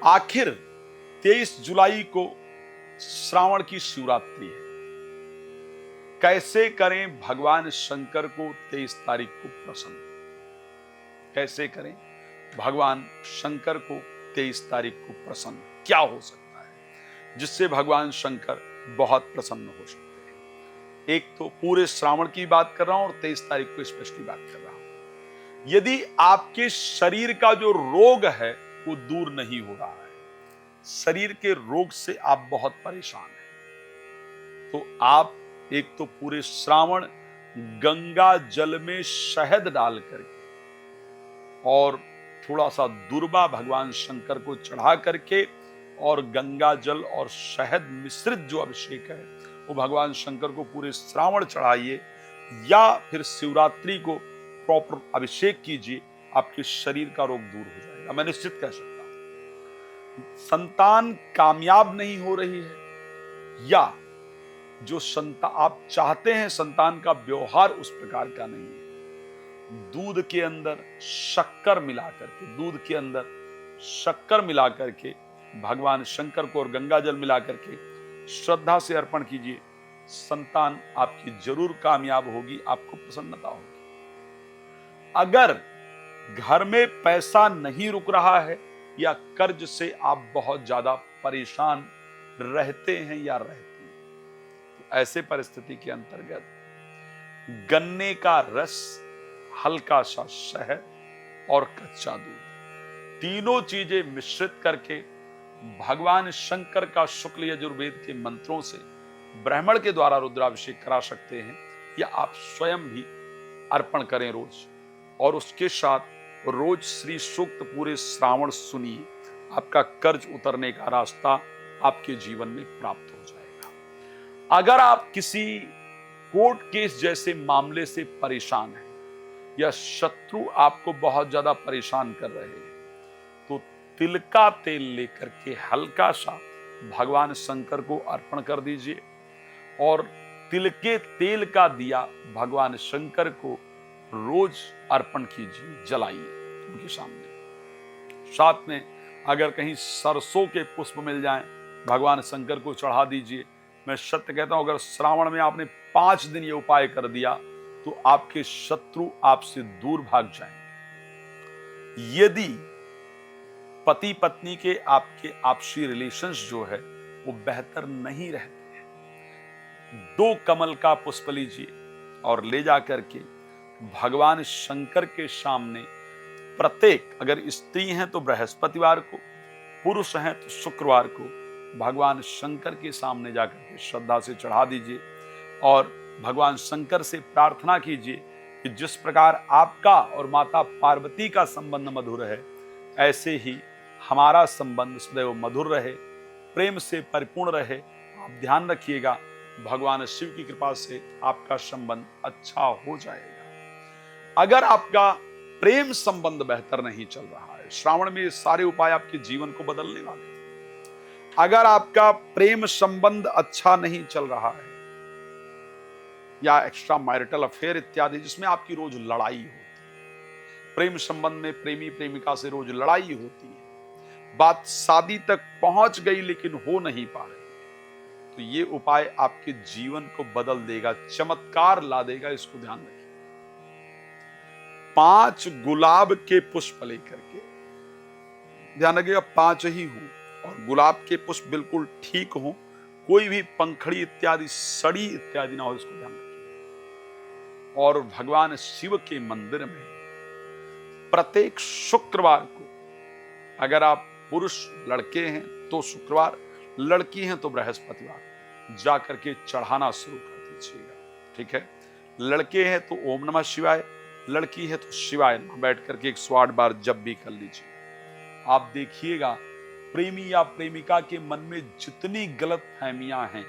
आखिर 23 जुलाई को श्रावण की शिवरात्रि है। कैसे करें भगवान शंकर को 23 तारीख को प्रसन्न? कैसे करें भगवान शंकर को 23 तारीख को प्रसन्न? क्या हो सकता है जिससे भगवान शंकर बहुत प्रसन्न हो सकते हैं? एक तो पूरे श्रावण की बात कर रहा हूं और 23 तारीख को स्पेशली बात कर रहा हूं। यदि आपके शरीर का जो रोग है वो दूर नहीं हो रहा है, शरीर के रोग से आप बहुत परेशान हैं, तो आप एक तो पूरे श्रावण गंगा जल में शहद डाल करके और थोड़ा सा दुर्बा भगवान शंकर को चढ़ा करके और गंगा जल और शहद मिश्रित जो अभिषेक है वो भगवान शंकर को पूरे श्रावण चढ़ाइए, या फिर शिवरात्रि को प्रॉपर अभिषेक कीजिए। आपके शरीर का रोग दूर हो जाएगा, मैं निश्चित कह सकता हूं। संतान कामयाब नहीं हो रही है, या जो आप चाहते हैं संतान का व्यवहार उस प्रकार का नहीं है, दूध के अंदर शक्कर मिला करके भगवान शंकर को और गंगा जल मिला करके श्रद्धा से अर्पण कीजिए। संतान आपकी जरूर कामयाब होगी, आपको प्रसन्नता होगी। अगर घर में पैसा नहीं रुक रहा है या कर्ज से आप बहुत ज्यादा परेशान रहते हैं या रहती हैं, तो ऐसे परिस्थिति के अंतर्गत गन्ने का रस, हल्का सा शहद और कच्चा दूध, तीनों चीजें मिश्रित करके भगवान शंकर का शुक्ल यजुर्वेद के मंत्रों से ब्राह्मण के द्वारा रुद्राभिषेक करा सकते हैं, या आप स्वयं भी अर्पण करें रोज। और उसके साथ रोज श्री सूक्त पूरे श्रावण सुनिए, आपका कर्ज उतरने का रास्ता आपके जीवन में प्राप्त हो जाएगा। अगर आप किसी कोर्ट केस जैसे मामले से परेशान हैं या शत्रु आपको बहुत ज्यादा परेशान कर रहे हैं, तो तिल का तेल लेकर के हल्का सा भगवान शंकर को अर्पण कर दीजिए और तिल के तेल का दिया भगवान शंकर को रोज अर्पण कीजिए, जलाइए उनके सामने। साथ में अगर कहीं सरसों के पुष्प मिल जाएं, भगवान शंकर को चढ़ा दीजिए। मैं सत्य कहता हूं, अगर श्रावण में आपने 5 दिन ये उपाय कर दिया तो आपके शत्रु आपसे दूर भाग जाएंगे। यदि पति पत्नी के आपके आपसी रिलेशंस जो है वो बेहतर नहीं रहते हैं, 2 कमल का पुष्प लीजिए और ले जाकर के भगवान शंकर के सामने प्रत्येक, अगर स्त्री हैं तो बृहस्पतिवार को, पुरुष हैं तो शुक्रवार को भगवान शंकर के सामने जाकर के श्रद्धा से चढ़ा दीजिए और भगवान शंकर से प्रार्थना कीजिए कि जिस प्रकार आपका और माता पार्वती का संबंध मधुर है, ऐसे ही हमारा संबंध सदैव मधुर रहे, प्रेम से परिपूर्ण रहे। आप ध्यान रखिएगा, भगवान शिव की कृपा से आपका संबंध अच्छा हो जाएगा। अगर आपका प्रेम संबंध बेहतर नहीं चल रहा है, श्रावण में ये सारे उपाय आपके जीवन को बदलने वाले हैं। अगर आपका प्रेम संबंध अच्छा नहीं चल रहा है या एक्स्ट्रा मैरिटल अफेयर इत्यादि जिसमें आपकी रोज लड़ाई होती है, प्रेम संबंध में प्रेमी प्रेमिका से रोज लड़ाई होती है, बात शादी तक पहुंच गई लेकिन हो नहीं पा रही, तो ये उपाय आपके जीवन को बदल देगा, चमत्कार ला देगा। इसको ध्यान रखिए। 5 गुलाब के पुष्प लेकर के, ध्यान रखिएगा 5 ही हो और गुलाब के पुष्प बिल्कुल ठीक हो, कोई भी पंखड़ी इत्यादि सड़ी इत्यादि ना हो, इसको ध्यान रखिए। और भगवान शिव के मंदिर में प्रत्येक शुक्रवार को, अगर आप पुरुष लड़के हैं तो शुक्रवार, लड़की हैं तो बृहस्पतिवार जाकर के चढ़ाना शुरू कर दीजिएगा। ठीक है, लड़के हैं तो ओम नमः शिवाय, लड़की है तो शिवाय नमः बैठ करके 108 बार जप भी कर लीजिए। आप देखिएगा प्रेमी या प्रेमिका के मन में जितनी गलत फहमियां हैं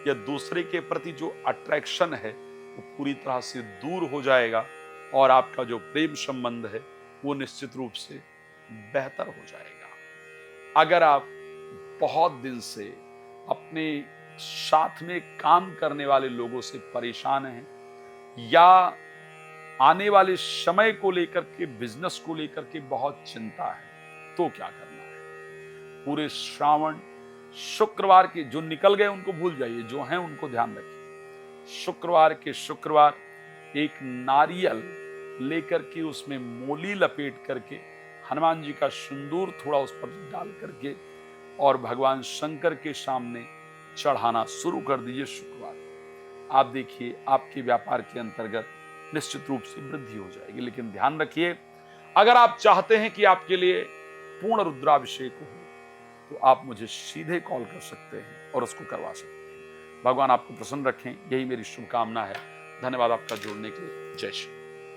या दूसरे के प्रति जो अट्रैक्शन है वो पूरी तरह से दूर हो जाएगा और आपका जो प्रेम संबंध है वो निश्चित रूप से बेहतर हो जाएगा। अगर आप बहुत दिन से अपने साथ में काम करने वाले लोगों से परेशान हैं या आने वाले समय को लेकर के, बिजनेस को लेकर के बहुत चिंता है, तो क्या करना है? पूरे श्रावण शुक्रवार के जो निकल गए उनको भूल जाइए, जो हैं उनको ध्यान रखिए। शुक्रवार के शुक्रवार एक नारियल लेकर के उसमें मोली लपेट करके हनुमान जी का सिंदूर थोड़ा उस पर डाल करके और भगवान शंकर के सामने चढ़ाना शुरू कर दीजिए शुक्रवार। आप देखिए आपके व्यापार के अंतर्गत निश्चित रूप से वृद्धि हो जाएगी। लेकिन ध्यान रखिए, अगर आप चाहते हैं कि आपके लिए पूर्ण रुद्राभिषेक हो तो आप मुझे सीधे कॉल कर सकते हैं और उसको करवा सकते हैं। भगवान आपको प्रसन्न रखें, यही मेरी शुभकामना है। धन्यवाद आपका जुड़ने के लिए। जय श्री